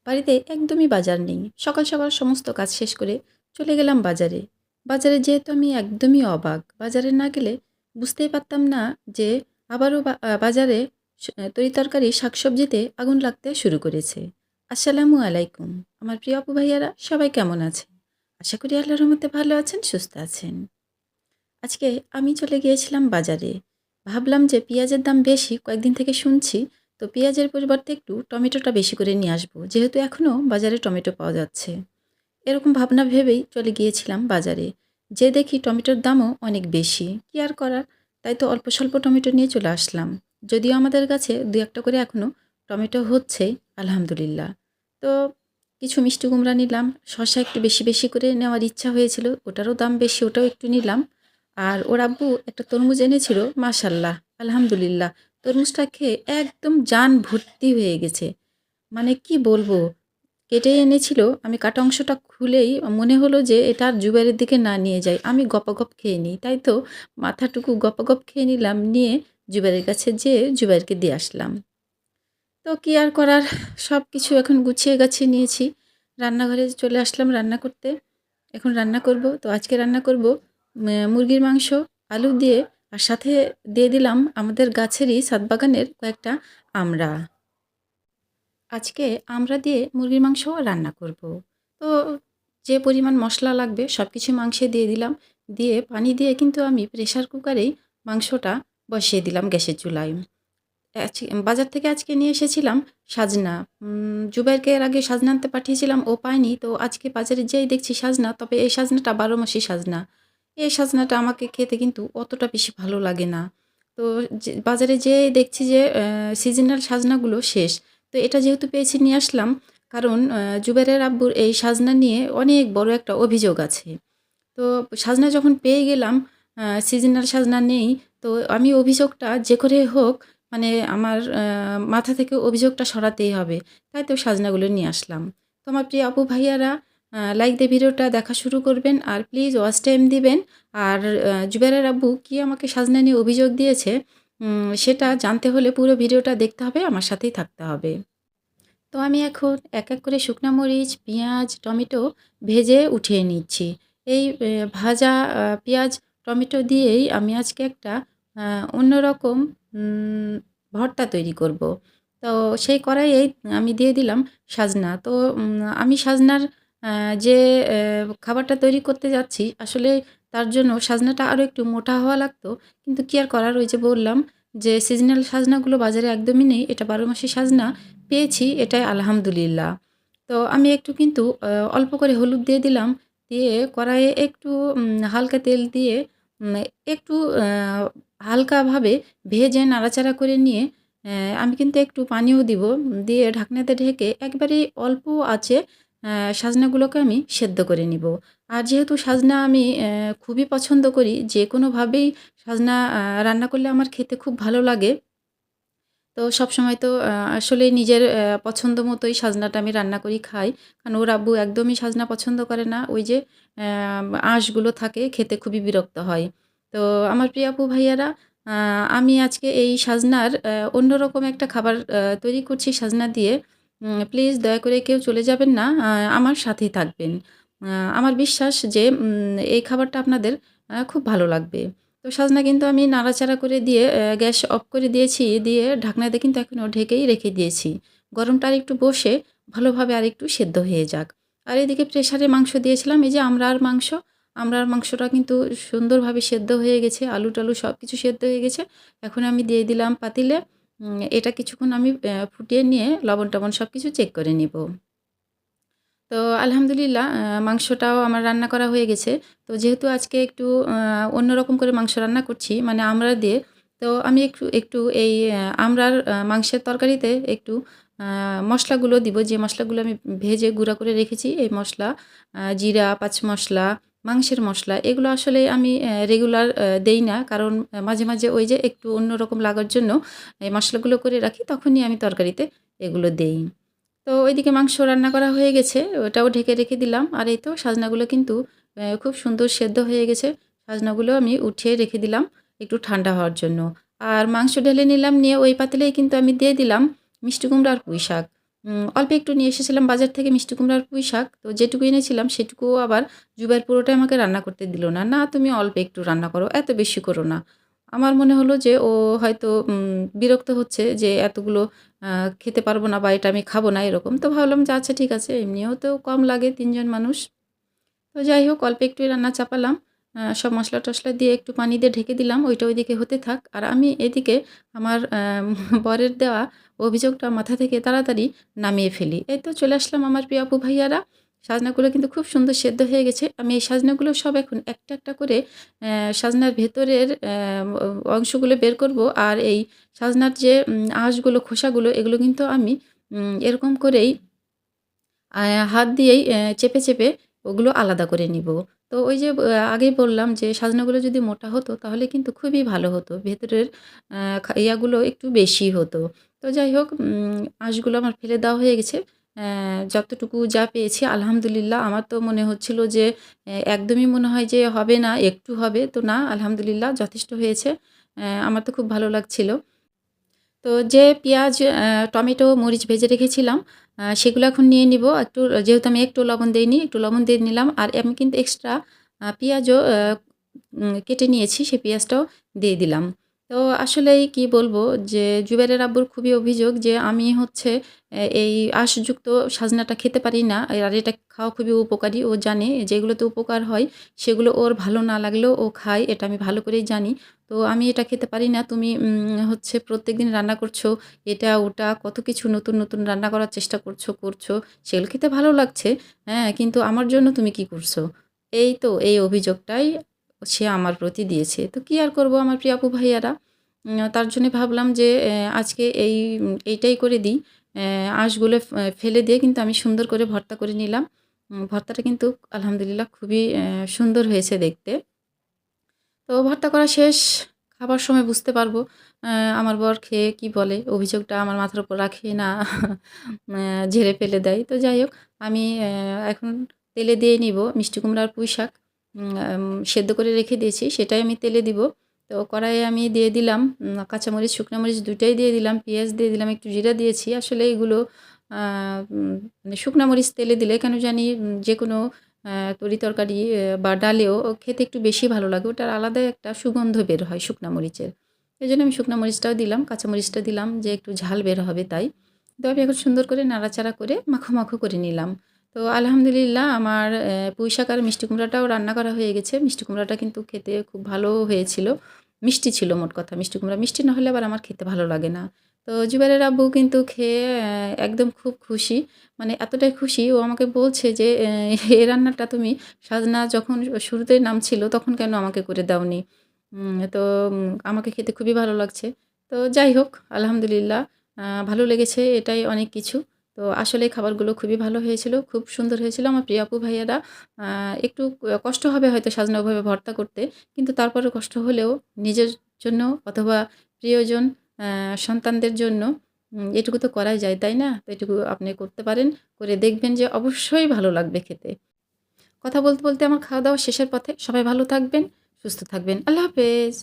বাড়িতে একদমই বাজার নেই। সকাল সকাল সমস্ত কাজ শেষ করে চলে গেলাম বাজারে। বাজারে যেহেতু আমি একদমই অবাক। বাজারে না গেলে বুঝতেই পারতাম না যে আবারও বাজারে তরিতরকারি শাকসবজিতে আগুন লাগতে শুরু করেছে। আসসালামু আলাইকুম। আমার প্রিয় আপু ভাইয়ারা সবাই কেমন আছেন? আশা করি আল্লাহর রহমতে ভালো আছেন, সুস্থ আছেন। আজকে আমি চলে গিয়েছিলাম বাজারে। ভাবলাম যে পেঁয়াজের দাম বেশি, কয়েকদিন থেকে শুনছি। তো পেঁয়াজের পরিবর্তে একটু টমেটোটা বেশি করে নিয়ে আসবো। যেহেতু এখনও বাজারে টমেটো পাওয়া যাচ্ছে। এরকম ভাবনা ভেবেই চলে গিয়েছিলাম বাজারে। যেয়ে দেখি টমেটোর দামও অনেক বেশি। কি আর করার? তাই তো অল্প স্বল্প টমেটো নিয়ে চলে আসলাম। যদিও আমাদের কাছে ২-১ টা করে এখনও টমেটো হচ্ছেই, আলহামদুলিল্লাহ। তো কিছু মিষ্টি কুমড়া নিলাম। শসা একটু বেশি বেশি করে নেওয়ার ইচ্ছা হয়েছিল। ওটারও দাম বেশি, ওটাও একটু নিলাম। আর ওর আব্বু একটা তরমুজ এনেছিল, মাশাআল্লাহ, আলহামদুলিল্লাহ। তরমুজটা খেয়ে একদম জান ভর্তি হয়ে গেছে। মানে কি বলবো? কেটে এনেছিল, আমি কাটা অংশটা খুলেই মনে হলো যে এটা আর জুবাইরের দিকে না নিয়ে যাই। আমি গপাগপ খেয়ে নিই। তাই তো মাথাটুকু গপাগপ খেয়ে নিলাম, নিয়ে জুবাইরের কাছে যেয়ে জুবাইরকে দিয়ে আসলাম। তো কি আর করার? সবকিছু এখন গুছিয়ে গাছিয়ে নিয়েছি। রান্নাঘরে চলে আসলাম রান্না করতে। এখন রান্না করব। তো আজকে রান্না করব মুরগির মাংস আলু দিয়ে, আর সাথে দিয়ে দিলাম আমাদের গাছেরই ছাদ বাগানের কয়েকটা আমড়া। আজকে আমড়া দিয়ে মুরগির মাংস রান্না করব। তো যে পরিমাণ মশলা লাগবে সবকিছু মাংসে দিয়ে দিলাম। দিয়ে পানি দিয়ে কিন্তু আমি প্রেসার কুকারেই মাংসটা বসিয়ে দিলাম গ্যাসের চুলায়। বাজার থেকে আজকে নিয়ে এসেছিলাম সাজনা। জুবাইরকে এর আগে সাজনা আনতে পাঠিয়েছিলাম, ও পায়নি। তো আজকে বাজারে যেয়েই দেখছি সাজনা, তবে এই সাজনাটা ১২ মাসি সাজনা। এই সাজনাটা আমাকে খেতে কিন্তু অতটা বেশি ভালো লাগে না। তো বাজারে যেয়েই দেখছি যে সিজনাল সাজনাগুলো শেষ। তো এটা যেহেতু পেয়েছি নিয়ে আসলাম। কারণ জুবাইরের আব্বুর এই সাজনা নিয়ে অনেক বড় একটা অভিযোগ আছে। তো সাজনা যখন পেয়ে গেলাম, সিজনাল সাজনা নেই। তো আমি অভিযোগটা যে করে হোক, মানে আমার মাথা থেকে অভিযোগটা সরাতেই হবে। তাই তো সাজনাগুলো নিয়ে আসলাম। তো আমার প্রিয় আপু ভাইয়ারা, লাইক দিয়ে ভিডিওটা দেখা শুরু করবেন, আর প্লিজ ওয়াচ টাইম দিবেন। আর জুবাইরের আব্বু কি আমাকে সাজনা নিয়ে অভিযোগ দিয়েছে, সেটা জানতে হলে পুরো ভিডিওটা দেখতে হবে, আমার সাথেই থাকতে হবে। তো আমি এখন এক এক করে শুকনা মরিচ, পেঁয়াজ, টমেটো ভেজে উঠিয়ে নিচ্ছি। এই ভাজা পেঁয়াজ, টমেটো দিয়েই আমি আজকে একটা অন্যরকম উম ভর্তা তৈরি করব। তো সেই কড়াইয়েই আমি দিয়ে দিলাম সাজনা। তো আমি সাজনার আ যে খাবারটা তৈরি করতে যাচ্ছি, আসলে তার জন্য সাজনাটা আরও একটু মোটা হওয়া লাগতো। কিন্তু কি আর করার, ওই যে বললাম যে সিজনাল সাজনাগুলো বাজারে একদমই নেই। এটা ১২ মাসি সাজনা পেয়েছি, এটাই আলহামদুলিল্লাহ। তো আমি একটু কিন্তু অল্প করে হলুদ দিয়ে দিলাম। দিয়ে কড়াইয়ে একটু হালকা তেল দিয়ে উম একটু আ হালকাভাবে ভেজে নাড়াচাড়া করে নিয়ে আমি কিন্তু একটু পানিও দিব। দিয়ে ঢাকনাতে ঢেকে একবারেই অল্প আঁচে সাজনাগুলোকে আমি সেদ্ধ করে নিব। আর যেহেতু সাজনা আমি খুবই পছন্দ করি, যেকোনোভাবেই সাজনা রান্না করলে আমার খেতে খুব ভালো লাগে। তো সবসময় তো আসলে নিজের পছন্দ মতোই সাজনাটা আমি রান্না করি, খাই। কারণ ওর আব্বু একদমই সাজনা পছন্দ করে না। ওই যে আঁশগুলো থাকে, খেতে খুবই বিরক্ত হয়। তো আমার প্রিয় আপু ভাইয়ারা, আ আমি আজকে এই সাজনার অন্যরকম একটা খাবার তৈরি করছি সাজনা দিয়ে। প্লিজ দয়া করে কেউ চলে যাবেন না। আমার সাথেই থাকবেন। আ আমার বিশ্বাস যে এই খাবারটা আপনাদের খুব ভালো লাগবে। তো সাজনা কিন্তু আমি নাড়াচাড়া করে দিয়ে গ্যাস অফ করে দিয়েছি। দিয়ে ঢাকনা দিয়ে কিন্তু এখনও ঢেকেই রেখে দিয়েছি। গরমটা আরেকটু বসে ভালোভাবে আরেকটু সেদ্ধ হয়ে যাক। আর এদিকে প্রেসারে মাংস দিয়েছিলাম, এই যে আমড়ার মাংস। আমড়ার মাংসটা কিন্তু সুন্দরভাবে সেদ্ধ হয়ে গেছে। আলু-টালু সবকিছু সেদ্ধ হয়ে গেছে। এখন আমি দিয়ে দিলাম পাতিলে। এটা কিছুক্ষণ আমি ফুটিয়ে নিয়ে লবণ-টবণ সবকিছু চেক করে নিব। তো আলহামদুলিল্লাহ, মাংসটাও আমার রান্না করা হয়ে গেছে। তো যেহেতু আজকে একটু অন্যরকম করে মাংস রান্না করছি, মানে আমড়া দিয়ে। তো আমি একটু একটু এই আমড়ার মাংসের তরকারিতে একটু আ মসলাগুলো দিব, যে মসলাগুলো আমি ভেজে গুঁড়া করে রেখেছি। এই মসলা, জিরা, পাঁচ মসলা, মাংসের মসলা, এগুলো আসলে আমি রেগুলার দেই না। কারণ মাঝে, মাঝে ওই যে একটু অন্যরকম লাগার জন্য এই মসলাগুলো করে রাখি, তখনই আমি তরকারিতে এগুলো দেই। তো ওইদিকে মাংস রান্না করা হয়ে গেছে, ওটাও ঢেকে রেখে দিলাম। আর এই তো সাজনাগুলো কিন্তু খুব সুন্দর সেদ্ধ হয়ে গেছে। সাজনাগুলো আমি উঠিয়ে রেখে দিলাম একটু ঠান্ডা হওয়ার জন্য। আর মাংস ঢেলে নিলাম, নিয়ে ওই পাতিলেই কিন্তু আমি দিয়ে দিলাম মিষ্টি কুমড়া আর পুঁই শাক। অল্প একটু নিয়ে এসেছিলাম বাজার থেকে মিষ্টি কুমড়ার পুঁই শাক। তো যেটুকু এনেছিলাম সেটুকুও আবার জুবাইর পুরোটাই আমাকে রান্না করতে দিল না। "না তুমি অল্প একটু রান্না করো, এত বেশি করো না।" আমার মনে হলো যে ও হয়তো বিরক্ত হচ্ছে যে এতগুলো আ খেতে পারবো না বা এটা আমি খাবো না এরকম। তো ভাবলাম যে আচ্ছা ঠিক আছে এমনিও তো কম লাগে ৩ জন মানুষ। তো যাই হোক অল্প একটুই রান্না চাপালাম। সব মসলা-টসলা দিয়ে একটু পানি দিয়ে ঢেকে দিলাম। ওইটা ওইদিকে হতে থাক। আর আমি এদিকে আমার বরের দেওয়া অভিযোগটা মাথা থেকে তাড়াতাড়ি নামিয়ে ফেলি। এই তো চলে আসলাম আমার প্রিয় আপু ভাইয়ারা। সাজনাগুলো কিন্তু খুব সুন্দর সেদ্ধ হয়ে গেছে। আমি এই সাজনাগুলো সব এখন একটা, একটা করে সাজনার ভেতরের অংশগুলো বের করব। আর এই সাজনার যে আঁশগুলো, খোসাগুলো এগুলো কিন্তু আমি এরকম করেই আ হাত দিয়েই চেপে, চেপে ওগুলো আলাদা করে নিব। তো ওই যে আগেই বললাম যে সাজনাগুলো যদি মোটা হতো তাহলে কিন্তু খুবই ভালো হতো। ভেতরের আ ইয়াগুলো একটু বেশি হতো। তো যাই হোক আঁশগুলো আমার ফেলে দেওয়া হয়ে গেছে। যতটুকু যা পেয়েছি আলহামদুলিল্লাহ আমার তো মনে হচ্ছিল যে একদমই মনে হয় যে হবে না, একটু হবে। তো না আলহামদুলিল্লাহ যথেষ্ট হয়েছে। আমার তো খুব ভালো লাগছিল। তো যে পেঁয়াজ, টমেটো, মরিচ ভেজে রেখেছিলাম, সেগুলো এখন নিয়ে নিব। একটু যেহেতু আমি একটু লবণ দেইনি, একটু লবণ দিয়ে নিলাম। আর আমি কিন্তু এক্সট্রা পেঁয়াজও কেটে নিয়েছি, সেই পেঁয়াজটাও দিয়ে দিলাম। তো আসলেই কি বলবো যে জুবাইরের আব্বুর খুবই অভিযোগ যে আমি হচ্ছে এই আঁশযুক্ত সাজনাটা খেতে পারি না। আর এটা খাওয়া খুবই উপকারী। ও জানে যেগুলোতে উপকার হয় সেগুলো ওর ভালো না লাগলেও ও খায়, এটা আমি ভালো করেই জানি। তো আমি এটা খেতে পারি না। তুমি হচ্ছে প্রত্যেকদিন রান্না করছো, এটা ওটা কত কিছু নতুন, নতুন রান্না করার চেষ্টা করছো। সেগুলো খেতে ভালো লাগছে। হ্যাঁ, কিন্তু আমার জন্য তুমি কি করছো? এই তো এই অভিযোগটাই সে আমার প্রতি দিয়েছে। তো কি আর করব আমার প্রিয় আপু ভাইয়ারা। তার জন্যে ভাবলাম যে আজকে এইটাই করে দিই। আঁশগুলো ফেলে দিয়ে কিন্তু আমি সুন্দর করে ভর্তা করে নিলাম। ভর্তাটা কিন্তু আলহামদুলিল্লাহ খুবই সুন্দর হয়েছে দেখতে। তো ভর্তা করা শেষ। খাবার সময় বুঝতে পারবো অ্যা আমার বর খেয়ে কি বলে? অভিযোগটা আমার মাথার উপর রাখে না ঝেড়ে ফেলে দেয়। তো যাই হোক আমি এখন তেলে দিয়ে নিবো মিষ্টি কুমড়ার পুঁই শাক সেদ্ধ করে রেখে দিয়েছি সেটাই আমি তেলে দিব। তো কড়াইয়ে আমি দিয়ে দিলাম কাঁচামরিচ, শুকনা মরিচ ২ টাই দিয়ে দিলাম, পেঁয়াজ দিয়ে দিলাম, একটু জিরা দিয়েছি। আসলে এগুলো আ মানে শুকনা মরিচ তেলে দিলে কেন জানি যেকোনো তরি-তরকারি বা ডালেও খেতে একটু বেশি ভালো লাগে। ওটার আলাদাই একটা সুগন্ধ বের হয় শুকনা মরিচের। এজন্য আমি শুকনা মরিচটাও দিলাম, কাঁচা মরিচটা দিলাম যে একটু ঝাল বের হবে তাই। তো আমি এখন সুন্দর করে নাড়াচাড়া করে মাখো, মাখো করে নিলাম। তো আলহামদুলিল্লাহ আমার পুঁই শাক আর মিষ্টি কুমড়াটাও রান্না করা হয়ে গেছে। মিষ্টি কুমড়াটা কিন্তু খেতে খুব ভালো হয়েছিল। মিষ্টি ছিল মোট কথা। মিষ্টি কুমড়া মিষ্টি না হলে আবার আমার খেতে ভালো লাগে না। তো জুবাইরের আব্বু কিন্তু খেয়ে একদম খুব খুশি। মানে এতটাই খুশি ও আমাকে বলছে যে, "এই রান্নাটা তুমি সাজনা যখন শুরুতেই নামছিল তখন কেন আমাকে করে দাওনি?" তো আমাকে খেতে খুবই ভালো লাগছে। তো যাই হোক আলহামদুলিল্লাহ ভালো লেগেছে এটাই অনেক কিছু। তো আসলে খাবারগুলো খুবই ভালো হয়েছিল, খুব সুন্দর হয়েছিল। আমার প্রিয় আপু ভাইয়ারা আ একটু কষ্ট হবে হয়তো সাজনা ওভাবে ভর্তা করতে। কিন্তু তারপরেও কষ্ট হলেও নিজের জন্য অথবা প্রিয়জন সন্তানদের জন্য এটুকু তো করাই যায়, তাই না? তো এটুকু আপনি করতে পারেন। করে দেখবেন যে অবশ্যই ভালো লাগবে খেতে। কথা বলতে, বলতে আমার খাওয়া-দাওয়া শেষের পথে। সবাই ভালো থাকবেন, সুস্থ থাকবেন। আল্লাহ হাফেজ।